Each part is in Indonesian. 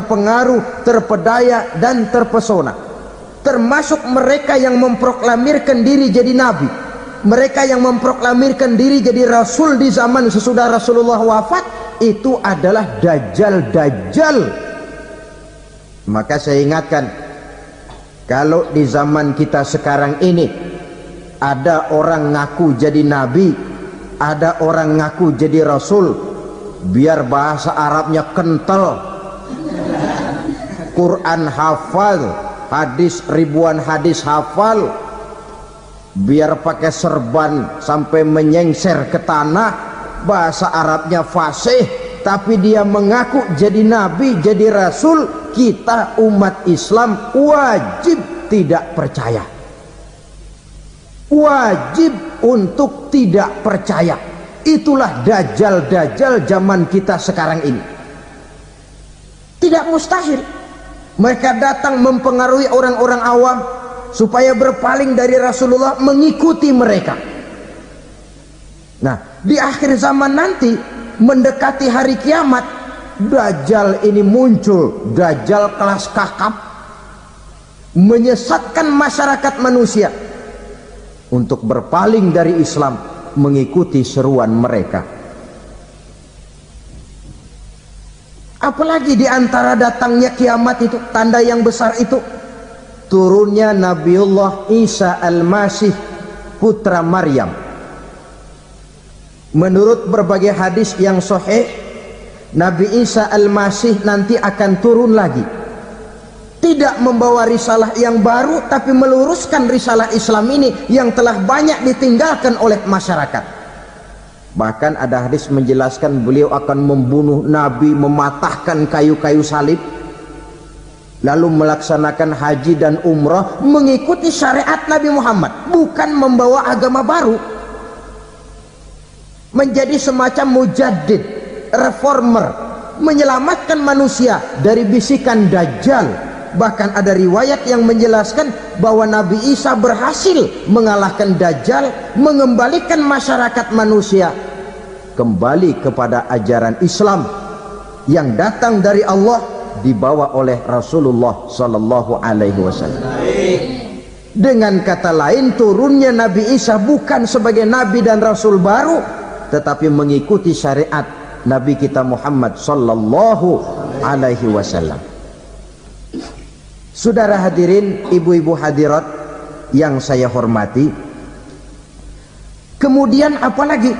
terpengaruh, terpedaya, dan terpesona. Termasuk mereka yang memproklamirkan diri jadi nabi, mereka yang memproklamirkan diri jadi rasul di zaman sesudah Rasulullah wafat, itu adalah dajjal-dajjal. Maka saya ingatkan, kalau di zaman kita sekarang ini ada orang ngaku jadi nabi, ada orang ngaku jadi rasul, biar bahasa Arabnya kental, Quran hafal, hadis ribuan hadis hafal, biar pakai serban sampai menyengser ke tanah, bahasa Arabnya fasih, tapi dia mengaku jadi nabi, jadi rasul, kita umat Islam wajib tidak percaya, wajib untuk tidak percaya. Itulah dajjal-dajjal zaman kita sekarang ini. Tidak mustahil mereka datang mempengaruhi orang-orang awam supaya berpaling dari Rasulullah, mengikuti mereka. Nah, di akhir zaman nanti, mendekati hari kiamat, dajjal ini muncul, dajjal kelas kakap, menyesatkan masyarakat manusia untuk berpaling dari Islam, mengikuti seruan mereka. Apalagi di antara datangnya kiamat itu, tanda yang besar itu, turunnya Nabiullah Isa Al-Masih, putra Maryam. Menurut berbagai hadis yang sahih, Nabi Isa Al-Masih nanti akan turun lagi, tidak membawa risalah yang baru, tapi meluruskan risalah Islam ini yang telah banyak ditinggalkan oleh masyarakat. Bahkan ada hadis menjelaskan beliau akan membunuh Nabi, mematahkan kayu-kayu salib, lalu melaksanakan haji dan umrah mengikuti syariat Nabi Muhammad, bukan membawa agama baru, menjadi semacam mujaddid, reformer, menyelamatkan manusia dari bisikan dajjal. Bahkan ada riwayat yang menjelaskan bahwa Nabi Isa berhasil mengalahkan dajjal, mengembalikan masyarakat manusia kembali kepada ajaran Islam yang datang dari Allah, dibawa oleh Rasulullah sallallahu alaihi wasallam. Dengan kata lain, turunnya Nabi Isa bukan sebagai nabi dan rasul baru, tetapi mengikuti syariat Nabi kita Muhammad sallallahu alaihi wasallam. Saudara hadirin, ibu-ibu hadirat yang saya hormati, kemudian apalagi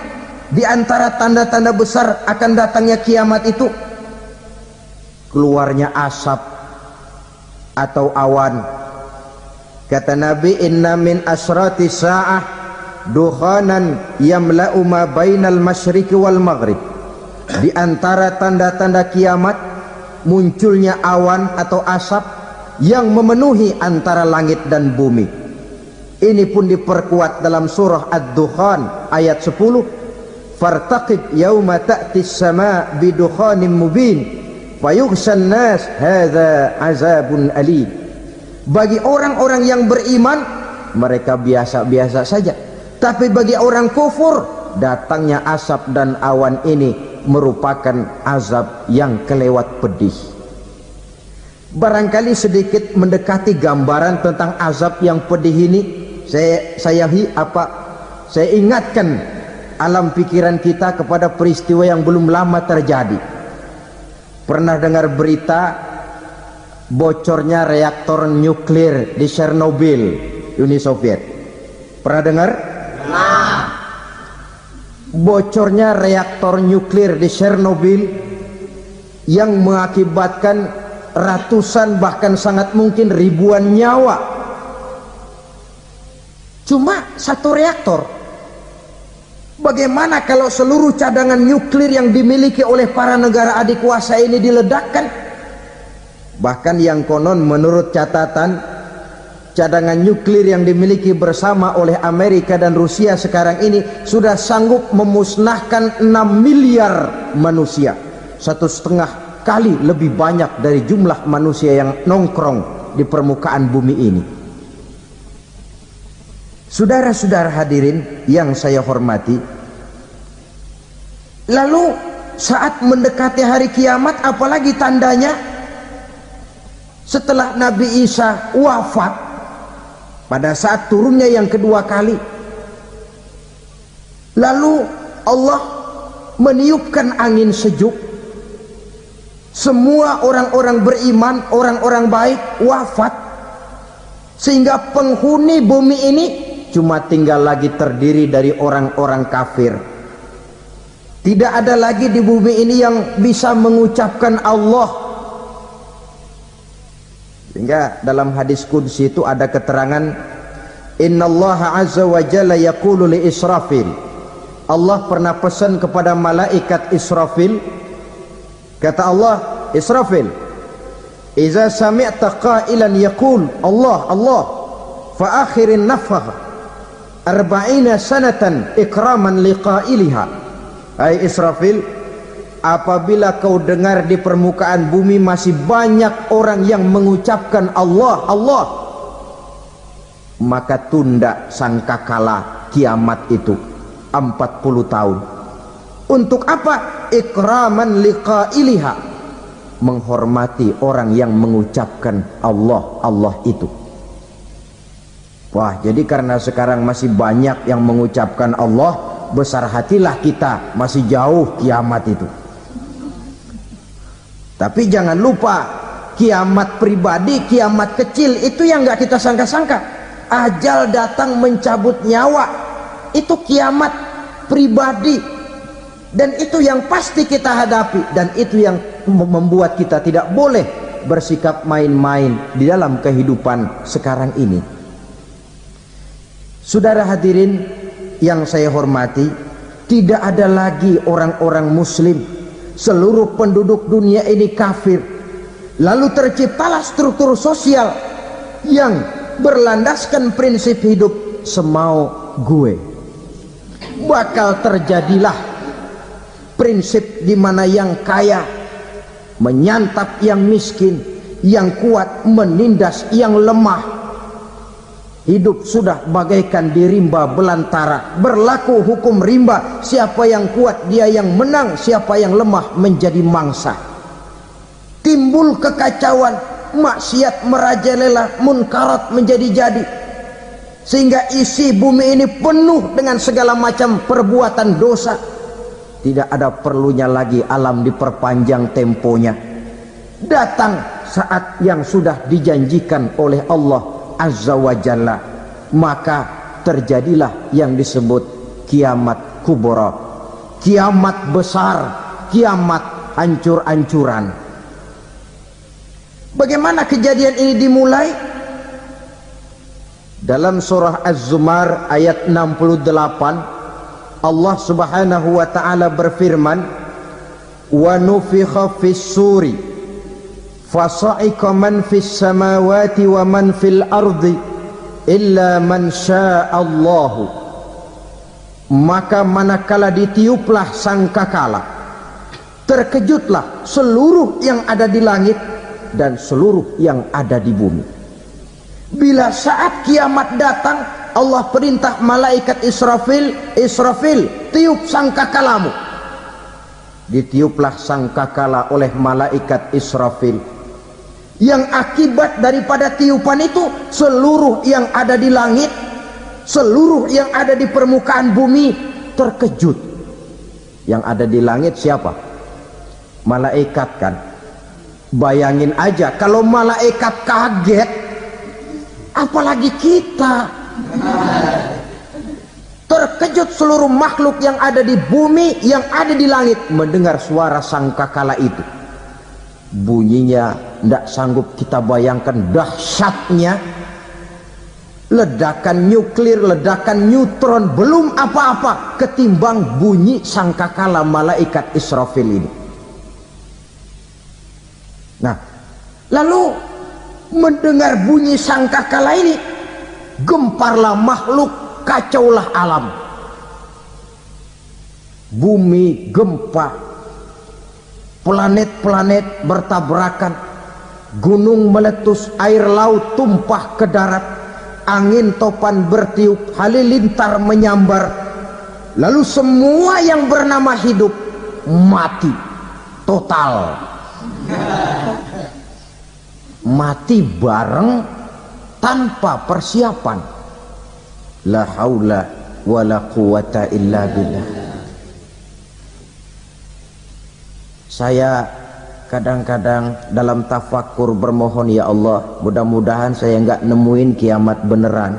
di antara tanda-tanda besar akan datangnya kiamat itu? Keluarnya asap atau awan. Kata Nabi, inna min asrati sa'ah dukhanan yamla'u ma bainal masyriqi wal maghrib. Di antara tanda-tanda kiamat, munculnya awan atau asap yang memenuhi antara langit dan bumi. Ini pun diperkuat dalam surah Ad-Dukhan ayat 10, fartaqib yauma ta'tis sama bidukhanin mubin fayughshan nas hadza azabun alim. Bagi orang-orang yang beriman, mereka biasa-biasa saja, tapi bagi orang kufur, datangnya asap dan awan ini merupakan azab yang kelewat pedih. Barangkali sedikit mendekati gambaran tentang azab yang pedih ini, saya ingatkan alam pikiran kita kepada peristiwa yang belum lama terjadi. Pernah dengar berita bocornya reaktor nuklir di Chernobyl, Uni Soviet? Pernah dengar? Nah, bocornya reaktor nuklir di Chernobyl yang mengakibatkan ratusan, bahkan sangat mungkin ribuan nyawa. Cuma satu reaktor. Bagaimana kalau seluruh cadangan nuklir yang dimiliki oleh para negara adik kuasa ini diledakkan? Bahkan yang konon menurut catatan, cadangan nuklir yang dimiliki bersama oleh Amerika dan Rusia sekarang ini sudah sanggup memusnahkan 6 miliar manusia, 1,5 kali lebih banyak dari jumlah manusia yang nongkrong di permukaan bumi ini. Saudara-saudara hadirin yang saya hormati, lalu saat mendekati hari kiamat, apalagi tandanya? setelah Nabi Isa wafat, pada saat turunnya yang kedua kali, lalu Allah meniupkan angin sejuk. Semua orang-orang beriman, orang-orang baik wafat, sehingga penghuni bumi ini cuma tinggal lagi terdiri dari orang-orang kafir. Tidak ada lagi di bumi ini yang bisa mengucapkan Allah. Sehingga dalam hadis qudsi itu ada keterangan, innallaha azza wa jalla yaqulu li Israfil. Allah pernah pesan kepada malaikat Israfil, kata Allah, Israfil, iza sami'ta qailan yaqul Allah Allah fa akhirin nafakh 40 sanatan ikraman liqailiha. Hai Israfil, apabila kau dengar di permukaan bumi masih banyak orang yang mengucapkan Allah Allah, maka tunda sangkakala kiamat itu 40 tahun. Untuk apa? Ikraman liqailiha, menghormati orang yang mengucapkan Allah Allah itu. Wah, jadi karena sekarang masih banyak yang mengucapkan Allah, besar hatilah kita, masih jauh kiamat itu. Tapi jangan lupa, kiamat pribadi, kiamat kecil itu yang nggak kita sangka-sangka. Ajal datang mencabut nyawa, itu kiamat pribadi, dan itu yang pasti kita hadapi, dan itu yang membuat kita tidak boleh bersikap main-main di dalam kehidupan sekarang ini. Saudara hadirin yang saya hormati, tidak ada lagi orang-orang muslim, seluruh penduduk dunia ini kafir. Lalu terciptalah struktur sosial yang berlandaskan prinsip hidup semau gue. Bakal terjadilah prinsip di mana yang kaya menyantap yang miskin, yang kuat menindas yang lemah. Hidup sudah bagaikan di rimba belantara, berlaku hukum rimba, siapa yang kuat dia yang menang, siapa yang lemah menjadi mangsa. Timbul kekacauan, maksiat merajalela, munkarat menjadi-jadi, sehingga isi bumi ini penuh dengan segala macam perbuatan dosa. Tidak ada perlunya lagi alam diperpanjang temponya. Datang saat yang sudah dijanjikan oleh Allah Azza wa Jalla, maka terjadilah yang disebut kiamat kubra, kiamat besar, kiamat hancur-hancuran. Bagaimana kejadian ini dimulai? Dalam surah Az-Zumar ayat 68, Allah Subhanahu wa taala berfirman, wa nufikha fis suri fasa'iqa man fis samawati wa man fil ardi illa man sya'allahu. Maka manakala ditiuplah sangkakala, terkejutlah seluruh yang ada di langit dan seluruh yang ada di bumi. Bila saat kiamat datang, Allah perintah malaikat Israfil, Israfil, tiup sangkakalamu. Ditiuplah sangkakala oleh malaikat Israfil, yang akibat daripada tiupan itu seluruh yang ada di langit, seluruh yang ada di permukaan bumi terkejut. Yang ada di langit siapa? Malaikat kan. Bayangin aja kalau malaikat kaget, apalagi kita. Terkejut seluruh makhluk yang ada di bumi, yang ada di langit mendengar suara sangkakala itu. Bunyinya tidak sanggup kita bayangkan dahsyatnya. Ledakan nuklir, ledakan neutron belum apa-apa ketimbang bunyi sangkakala malaikat Israfil ini. Nah, lalu mendengar bunyi sangkakala ini, gemparlah makhluk, kacaulah alam. Bumi gempa, planet-planet bertabrakan, gunung meletus, air laut tumpah ke darat, angin topan bertiup, halilintar menyambar. Lalu semua yang bernama hidup mati total. mati bareng tanpa persiapan. La haula wala quwata illa billah. Saya kadang-kadang dalam tafakur bermohon, ya Allah, mudah-mudahan saya nggak nemuin kiamat beneran.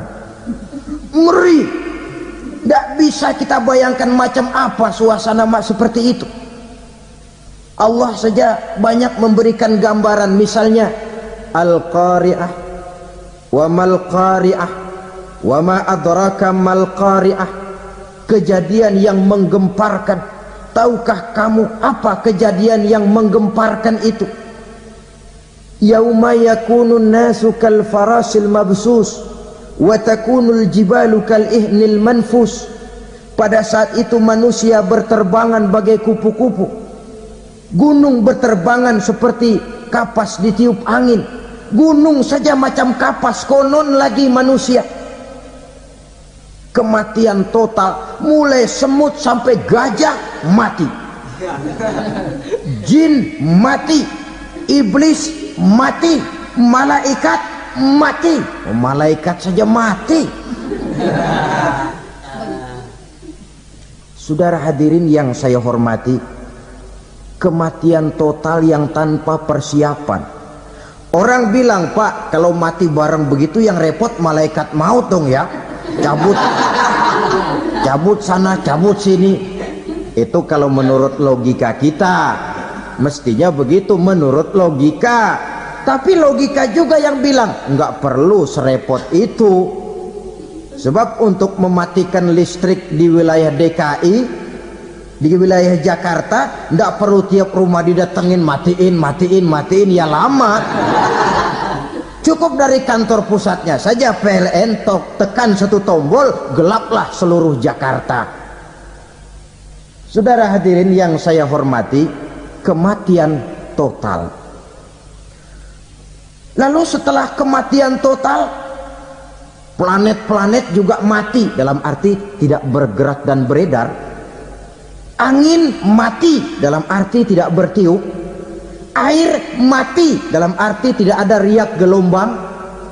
Ngeri, nggak bisa kita bayangkan macam apa suasana seperti itu. Allah saja banyak memberikan gambaran, misalnya Al-Qari'ah, wa mal qari'ah, wa ma adraka mal qari'ah. Kejadian yang menggemparkan. Tahukah kamu apa kejadian yang menggemparkan itu? Yauma yakunun nasu kal farasil mabsus wa takunul jibalu kal ihnil manfus. Pada saat itu manusia berterbangan bagai kupu-kupu, gunung berterbangan seperti kapas ditiup angin. Gunung saja macam kapas, konon lagi manusia. Kematian total, mulai semut sampai gajah mati, jin mati, iblis mati, malaikat mati. Malaikat saja mati. Saudara hadirin yang saya hormati, kematian total yang tanpa persiapan. Orang bilang, Pak, kalau mati bareng begitu yang repot malaikat maut dong ya, cabut sana, cabut sini. Itu kalau menurut logika kita, mestinya begitu menurut logika. Tapi logika juga yang bilang nggak perlu serepot itu. Sebab untuk mematikan listrik di wilayah DKI, di wilayah Jakarta, nggak perlu tiap rumah didatengin matiin, ya lama. Cukup dari kantor pusatnya saja PLN, tekan satu tombol, gelaplah seluruh Jakarta. Saudara hadirin yang saya hormati, kematian total. Lalu setelah kematian total, planet-planet juga mati, dalam arti tidak bergerak dan beredar. Angin mati, dalam arti tidak bertiup. Air mati, dalam arti tidak ada riak gelombang.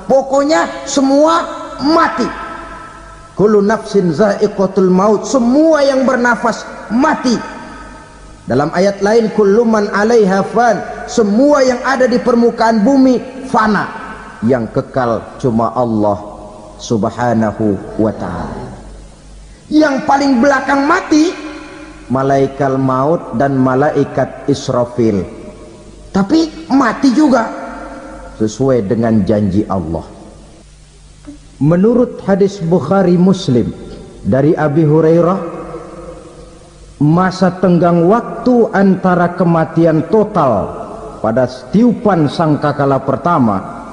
Pokoknya semua mati. Kullu nafsin za'iqatul maut, semua yang bernafas mati. Dalam ayat lain, kullu man 'alaiha fan, semua yang ada di permukaan bumi fana. Yang kekal cuma Allah Subhanahu wa ta'ala. Yang paling belakang mati malaikat maut dan malaikat Israfil. Tapi mati juga sesuai dengan janji Allah. Menurut hadis Bukhari Muslim dari Abi Hurairah, masa tenggang waktu antara kematian total pada tiupan sangkakala pertama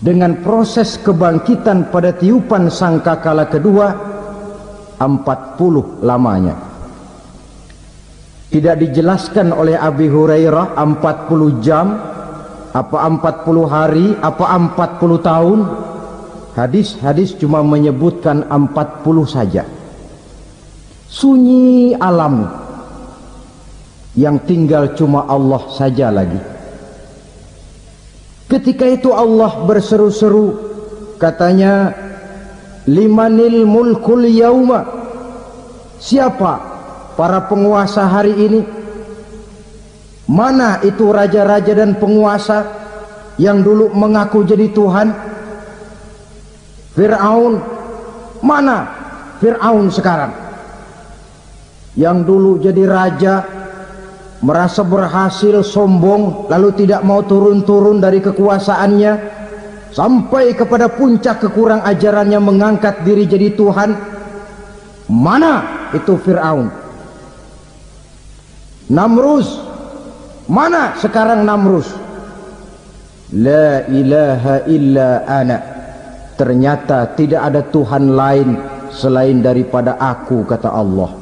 dengan proses kebangkitan pada tiupan sangkakala kedua 40 lamanya. Tidak dijelaskan oleh Abi Hurairah 40 jam, apa 40 hari, apa 40 tahun. Hadis-hadis cuma menyebutkan 40 saja. Sunyi alam, yang tinggal cuma Allah saja lagi. Ketika itu Allah berseru-seru, katanya, limanil mulkul yauma, siapa para penguasa hari ini? Mana itu raja-raja dan penguasa yang dulu mengaku jadi Tuhan? Fir'aun, mana Fir'aun sekarang? Yang dulu jadi raja, merasa berhasil, sombong, lalu tidak mau turun-turun dari kekuasaannya, sampai kepada puncak kekurang ajarannya mengangkat diri jadi Tuhan. Mana itu Fir'aun? Namrus, mana sekarang Namrus? La ilaha illa ana, ternyata tidak ada Tuhan lain selain daripada aku, kata Allah.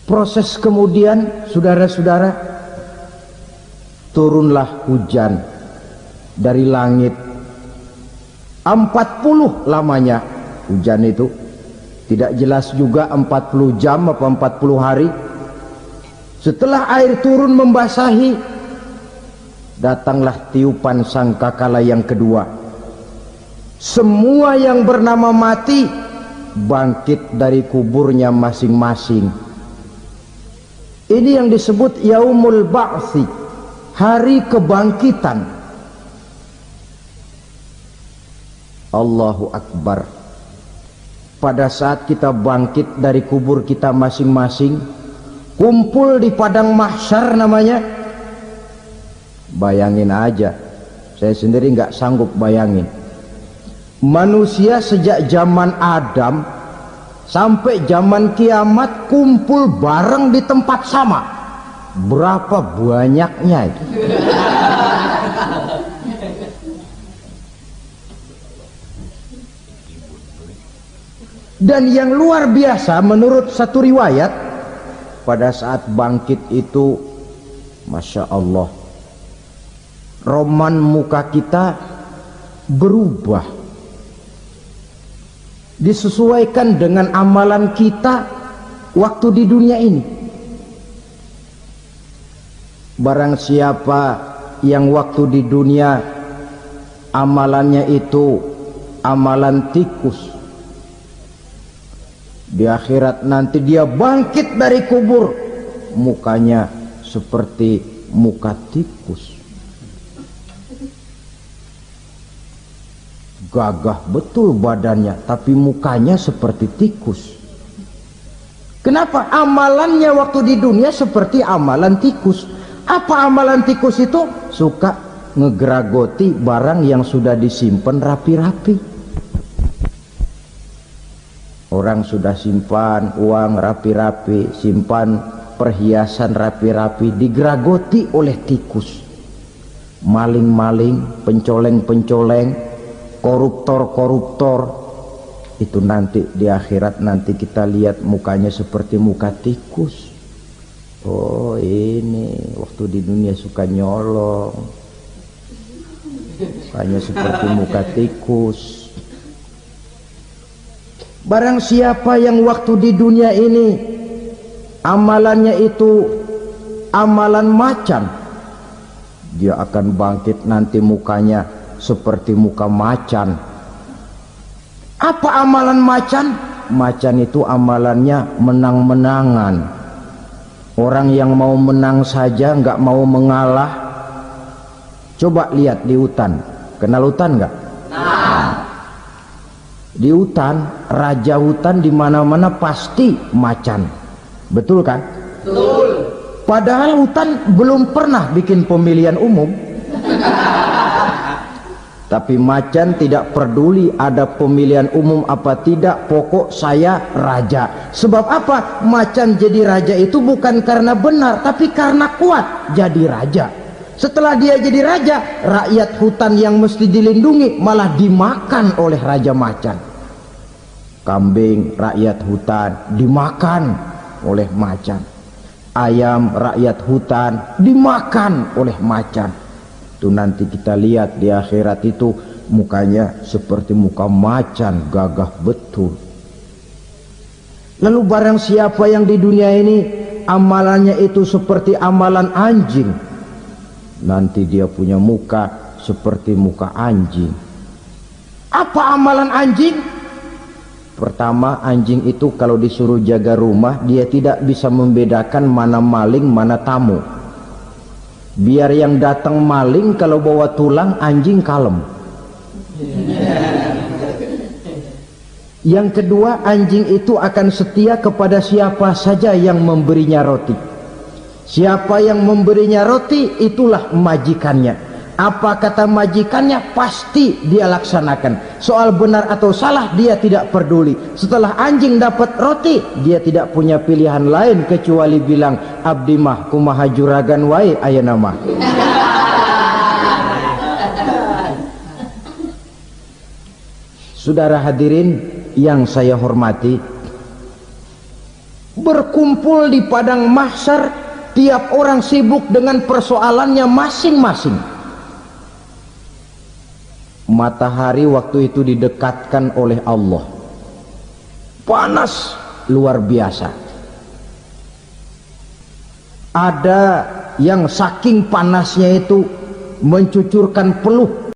Proses kemudian, saudara-saudara, turunlah hujan dari langit. 40 lamanya hujan itu. Tidak jelas juga 40 jam apa 40 hari. Setelah air turun membasahi datanglah tiupan sangkakala yang kedua. Semua yang bernama mati bangkit dari kuburnya masing-masing. Ini yang disebut yaumul ba'tsi, hari kebangkitan. Allahu Akbar. Pada saat kita bangkit dari kubur kita masing-masing, kumpul di padang mahsyar namanya. Bayangin aja, saya sendiri nggak sanggup bayangin. Manusia sejak zaman Adam sampai zaman kiamat kumpul bareng di tempat sama. Berapa banyaknya itu? Dan yang luar biasa menurut satu riwayat, pada saat bangkit itu, Masya Allah, roman muka kita berubah, disesuaikan dengan amalan kita waktu di dunia ini. Barang siapa yang waktu di dunia amalannya itu amalan tikus, di akhirat nanti dia bangkit dari kubur, mukanya seperti muka tikus. Gagah betul badannya, tapi mukanya seperti tikus. Kenapa? Amalannya waktu di dunia seperti amalan tikus. Apa amalan tikus itu? Suka ngegeragoti barang yang sudah disimpan rapi-rapi. Orang sudah simpan uang rapi-rapi, simpan perhiasan rapi-rapi, digeragoti oleh tikus. Maling-maling, pencoleng-pencoleng, koruptor-koruptor, itu nanti di akhirat nanti kita lihat mukanya seperti muka tikus. Oh, ini waktu di dunia suka nyolong, mukanya seperti muka tikus. Barang siapa yang waktu di dunia ini amalannya itu amalan macan, dia akan bangkit nanti mukanya seperti muka macan. Apa amalan macan? Macan itu amalannya menang-menangan. Orang yang mau menang saja nggak mau mengalah. Coba lihat di hutan, kenal hutan nggak? Di hutan, raja hutan di mana-mana pasti macan, betul kan? Betul. Padahal hutan belum pernah bikin pemilihan umum. Tapi macan tidak peduli ada pemilihan umum apa tidak, pokok saya raja. Sebab apa? Macan jadi raja itu bukan karena benar, tapi karena kuat jadi raja. Setelah dia jadi raja, rakyat hutan yang mesti dilindungi malah dimakan oleh raja macan. Kambing rakyat hutan dimakan oleh macan. Ayam rakyat hutan dimakan oleh macan. Itu nanti kita lihat di akhirat itu mukanya seperti muka macan, gagah betul. Lalu barang siapa yang di dunia ini amalannya itu seperti amalan anjing, nanti dia punya muka seperti muka anjing. Apa amalan anjing? Pertama, anjing itu kalau disuruh jaga rumah, dia tidak bisa membedakan mana maling mana tamu. Biar yang datang maling, kalau bawa tulang, anjing kalem. Yang kedua, anjing itu akan setia kepada siapa saja yang memberinya roti. Siapa yang memberinya roti, itulah majikannya. Apa kata majikannya pasti dia laksanakan. Soal benar atau salah dia tidak peduli. Setelah anjing dapat roti, dia tidak punya pilihan lain kecuali bilang, abdi mah kumaha juragan wae ayeuna mah. Saudara hadirin yang saya hormati, berkumpul di padang mahsyar, tiap orang sibuk dengan persoalannya masing-masing. Matahari waktu itu didekatkan oleh Allah, panas luar biasa. Ada yang saking panasnya itu mencucurkan peluh